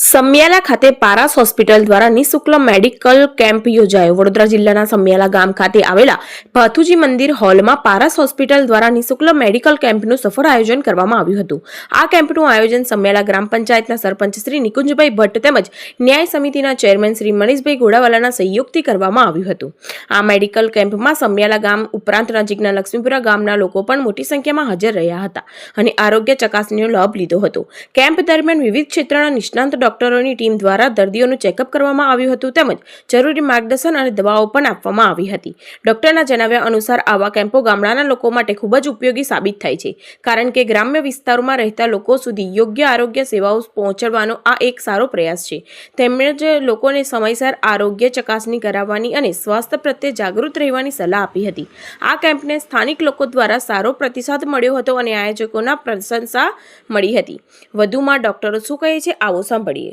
સમિયાલા ખાતે પારાસ હોસ્પિટલ દ્વારા નિઃશુલ્ક મેડિકલ કેમ્પ યોજાયો। વડોદરા જિલ્લાના સમિયાલા ગામ ખાતે આવેલા ભાથુજી મંદિર હોલમાં પારાસ હોસ્પિટલ દ્વારા નિઃશુલ્ક મેડિકલ કેમ્પનું સફળ આયોજન કરવામાં આવ્યું હતું। આ કેમ્પનું આયોજન સમિયાલા ગ્રામ પંચાયતના સરપંચ શ્રી નિકુંજભાઈ ભટ્ટ તેમજ ન્યાય સમિતિના ચેરમેન શ્રી મનીષભાઈ ગોડાવાલાના સહયોગથી કરવામાં આવ્યું હતું। આ મેડિકલ કેમ્પમાં સમિયાલા ગામ ઉપરાંત નજીકના લક્ષ્મીપુરા ગામના લોકો પણ મોટી સંખ્યામાં હાજર રહ્યા હતા અને આરોગ્ય ચકાસણીનો લાભ લીધો હતો। કેમ્પ દરમિયાન વિવિધ ક્ષેત્રના નિષ્ણાંત ડોક્ટરોની ટીમ દ્વારા દર્દીઓનું ચેકઅપ કરવામાં આવ્યું હતું તેમજ જરૂરી માર્ગદર્શન અને દવાઓ પણ આપવામાં આવી હતી। ડોક્ટરના જણાવ્યા અનુસાર આવા કેમ્પો ગામડાના લોકો માટે ખૂબ જ ઉપયોગી સાબિત થાય છે, કારણ કે ગ્રામ્ય વિસ્તારોમાં રહેતા લોકો સુધી યોગ્ય આરોગ્ય સેવાઓ પહોંચાડવાનો આ એક સારો પ્રયાસ છે। તેમજ લોકોને સમયસર આરોગ્ય ચકાસણી કરાવવાની અને સ્વાસ્થ્ય પ્રત્યે જાગૃત રહેવાની સલાહ આપી હતી। આ કેમ્પને સ્થાનિક લોકો દ્વારા સારો પ્રતિસાદ મળ્યો હતો અને આયોજકોના પ્રશંસા મળી હતી। વધુમાં ડોક્ટરો શું કહે છે આવો સાંભળીએ।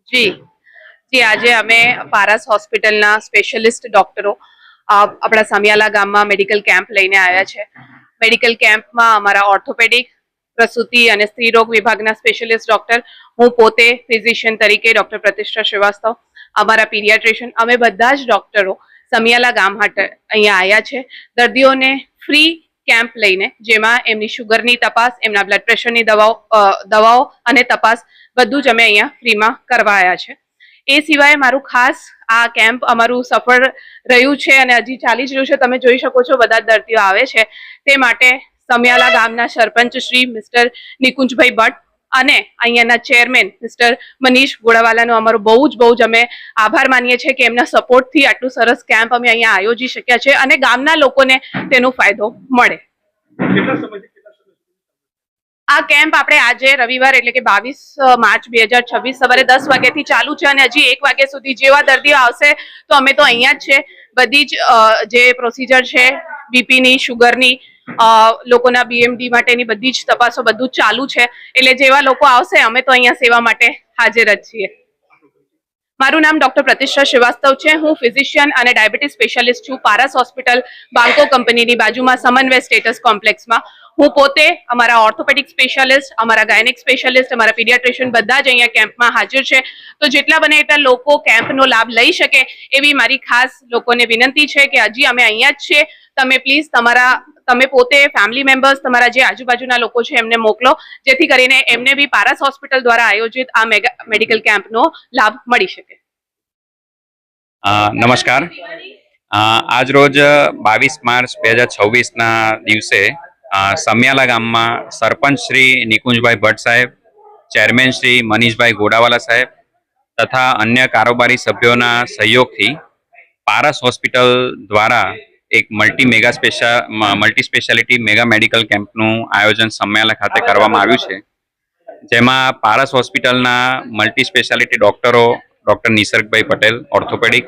જી આજે અમે પારસ હોસ્પિટલના સ્પેશિયલિસ્ટ ડોક્ટરો આપણા સમિયાલા ગામમાં મેડિકલ કેમ્પ લઈને આવ્યા છે। મેડિકલ કેમ્પમાં અમારા ઓર્થોપેડિક, પ્રસૂતિ અને સ્ત્રીરોગ વિભાગના સ્પેશિયલિસ્ટ ડોક્ટર, હું પોતે ફિઝિશિયન તરીકે ડોક્ટર પ્રતિષ્ઠા શ્રીવાસ્તવ, અમારા પીડિયાટ્રિશિયન, અમે બધા જ ડોક્ટરો સમિયાલા ગામ માટે અહીંયા આવ્યા છે દર્દીઓને ફ્રી કેમ્પ લઈને, જેમાં એમની શુગરની તપાસ, એમના બ્લડ પ્રેશરની દવાઓ અને તપાસ બધું જ અમે અહીંયા ફ્રીમાં કરવા આવ્યા છે। એ સિવાય મારું ખાસ આ કેમ્પ અમારું સફળ રહ્યું છે અને હજી ચાલી જ રહ્યું છે। તમે જોઈ શકો છો બધા દર્દીઓ આવે છે, તે માટે સમિયાલા ગામના સરપંચ શ્રી મિસ્ટર નિકુંજભાઈ ભટ્ટ અને અહીંયાના ચેરમેન મિસ્ટર મનીષ ગોડાવાલાનો અમારો બહુ જ અમે આભાર માનીએ છીએ કે એમના સપોર્ટથી આટલું સરસ કેમ્પ અમે અહીંયા આયોજી શક્યા છે અને ગામના લોકોને તેનો ફાયદો મળે। આ કેમ્પ આપણે આજે રવિવાર એટલે કે 22 માર્ચ 2026 સવારે 10 વાગ્યાથી ચાલુ છે અને હજી 1 વાગ્યા સુધી જેવા દર્દીઓ આવશે તો અમે તો અહીંયા જ છે। બધી જ જે પ્રોસિજર છે બીપીની, શુગરની, લોકોના બીએમડી માટેની બધી જ તપાસો બધું જ ચાલુ છે, એટલે જેવા લોકો આવશે અમે તો અહીંયા સેવા માટે હાજર જ છીએ। મારું નામ ડોક્ટર પ્રતિષ્ઠા શ્રીવાસ્તવ છે। હું ફિઝિશિયન અને ડાયાબિટીસ સ્પેશિયાલિસ્ટ છું પારસ હોસ્પિટલ બાંકો કંપનીની બાજુમાં સમન્વય સ્ટેટસ કોમ્પ્લેક્સમાં। હું પોતે અમારા ઓર્થોપેડિક સ્પેશિયાલિસ્ટ, અમારા ગાયનેક સ્પેશિયાલિસ્ટ, અમારા પીડિયાટ્રિશિયન બધા જ અહીંયા કેમ્પમાં હાજર છે। તો જેટલા બને એટલા લોકો કેમ્પનો લાભ લઈ શકે એવી મારી ખાસ લોકોને વિનંતી છે કે હજી અમે અહીંયા જ છીએ, તમે પ્લીઝ તમે પોતે ફેમિલી મેમ્બર્સ, તમારા જે આજુબાજુના લોકો છે એમને મોકલો, જેથી કરીને એમને બી પારસ હોસ્પિટલ દ્વારા આયોજિત આ મેડિકલ કેમ્પનો લાભ મળી શકે। નમસ્કાર। આજ રોજ 22 માર્ચ 2026ના દિવસે સમિયાલા ગામમાં સરપંચ શ્રી નિકુંજભાઈ ભટ્ટ સાહેબ, ચેરમેન શ્રી મનીષભાઈ ગોડાવાલા સાહેબ તથા અન્ય કારોબારી સભ્યોના સહયોગથી પારસ હોસ્પિટલ દ્વારા એક મલ્ટી સ્પેશિયાલિટી મેગા મેડિકલ કેમ્પનું આયોજન સમિયાલા ખાતે કરવામાં આવ્યું છે, જેમાં પારસ હોસ્પિટલના મલ્ટી સ્પેશિયાલિટી ડોક્ટરો ડૉક્ટર નિસર્ગભાઈ પટેલ ઓર્થોપેડિક,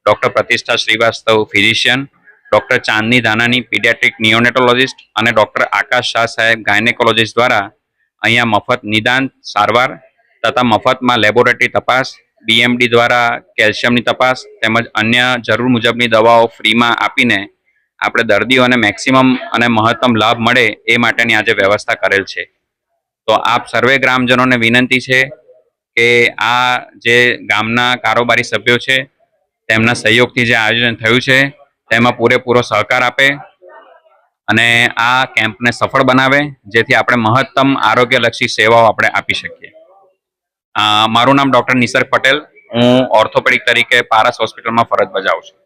ડૉક્ટર પ્રતિષ્ઠા શ્રીવાસ્તવ ફિઝિશિયન, ડૉક્ટર ચાંદની ધાનાની પીડિયાટ્રિક નિયોનેટોલોજિસ્ટ અને ડૉક્ટર આકાશ શાહ સાહેબ ગાયનેકોલોજિસ્ટ દ્વારા અહીંયા મફત નિદાન સારવાર તથા મફતમાં લેબોરેટરી તપાસ, બીએમડી દ્વારા કેલ્શિયમની તપાસ તેમજ અન્ય જરૂર મુજબની દવાઓ ફ્રીમાં આપીને આપણે દર્દીઓને મેક્સિમમ અને મહત્તમ લાભ મળે એ માટેની આજે વ્યવસ્થા કરેલ છે। તો આપ સર્વે ગ્રામજનોને વિનંતી છે કે આ જે ગામના કારોબારી સભ્યો છે તેમના સહયોગથી જે આયોજન થયું છે તેમાં પૂરેપૂરો સહકાર આપે અને આ કેમ્પને સફળ બનાવે, જેથી આપણે મહત્તમ આરોગ્યલક્ષી સેવાઓ આપણે આપી શકીએ। મારું નામ ડૉક્ટર નિસર્ગ પટેલ, હું ઓર્થોપેડિક તરીકે પારસ હોસ્પિટલમાં ફરજ બજાવું છું।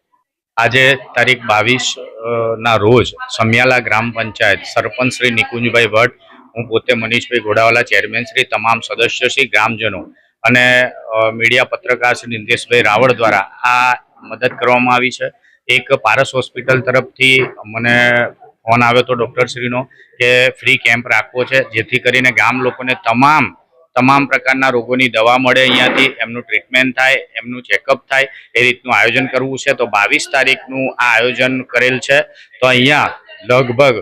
આજે તારીખ 22ના રોજ સમિયાલા ગ્રામ પંચાયત સરપંચ શ્રી નિકુંજભાઈ ભટ્ટ, હું પોતે મનીષભાઈ ગોડાવાલા, ચેરમેન શ્રી, તમામ સદસ્યો શ્રી, ગ્રામજનો અને મીડિયા પત્રકાર શ્રી નિલેશભાઈ રાવળ દ્વારા આ મદદ કરવામાં આવી છે। એક પારસ હોસ્પિટલ તરફથી મને ફોન આવ્યો હતો ડૉક્ટરશ્રીનો કે ફ્રી કેમ્પ રાખવો છે, જેથી કરીને ગામ લોકોને તમામ પ્રકારના રોગોની દવા મળે, અહીંયાથી એમનું ટ્રીટમેન્ટ થાય, એમનું ચેકઅપ થાય, એ રીતનું આયોજન કરવું છે। તો 22 તારીખનું આ આયોજન કરેલ છે। તો અહીંયા લગભગ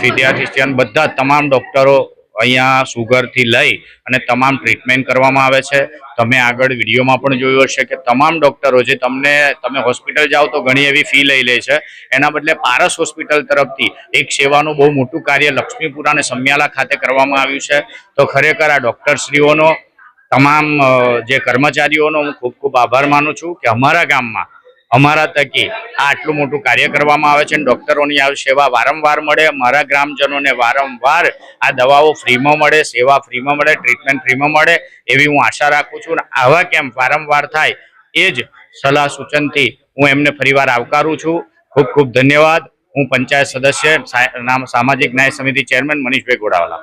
ફિઝિયાટ્રિશિયન બધા તમામ ડૉક્ટરો અહીંયા શુગરથી લઈ અને તમામ ટ્રીટમેન્ટ કરવામાં આવે છે। તમે આગળ વિડીયોમાં પણ જોયું હશે કે તમામ ડૉક્ટરો જે તમે હોસ્પિટલ જાઓ તો ઘણી એવી ફી લઈ લે છે, એના બદલે પારસ હોસ્પિટલ તરફથી એક સેવાનું બહુ મોટું કાર્ય લક્ષ્મીપુરા અને સમિયાલા ખાતે કરવામાં આવ્યું છે। તો ખરેખર આ ડૉક્ટરશ્રીઓનો તમામ જે કર્મચારીઓનો હું ખૂબ ખૂબ આભાર માનું છું કે અમારા ગામમાં અમારા થકી આટલું મોટું કાર્ય કરવામાં આવે છે અને ડૉક્ટરોની આ સેવા વારંવાર મળે, મારા ગ્રામજનોને વારંવાર આ દવાઓ ફ્રીમાં મળે, સેવા ફ્રીમાં મળે, ટ્રીટમેન્ટ ફ્રીમાં મળે એવી હું આશા રાખું છું. અને આવા કેમ્પ વારંવાર થાય એ જ સલાહ સૂચનથી હું એમને ફરીવાર આવકારું છું. ખૂબ ખૂબ ધન્યવાદ. હું પંચાયત સદસ્ય સામાજિક ન્યાય સમિતિ ચેરમેન મનીષભાઈ ગોડાવાલા.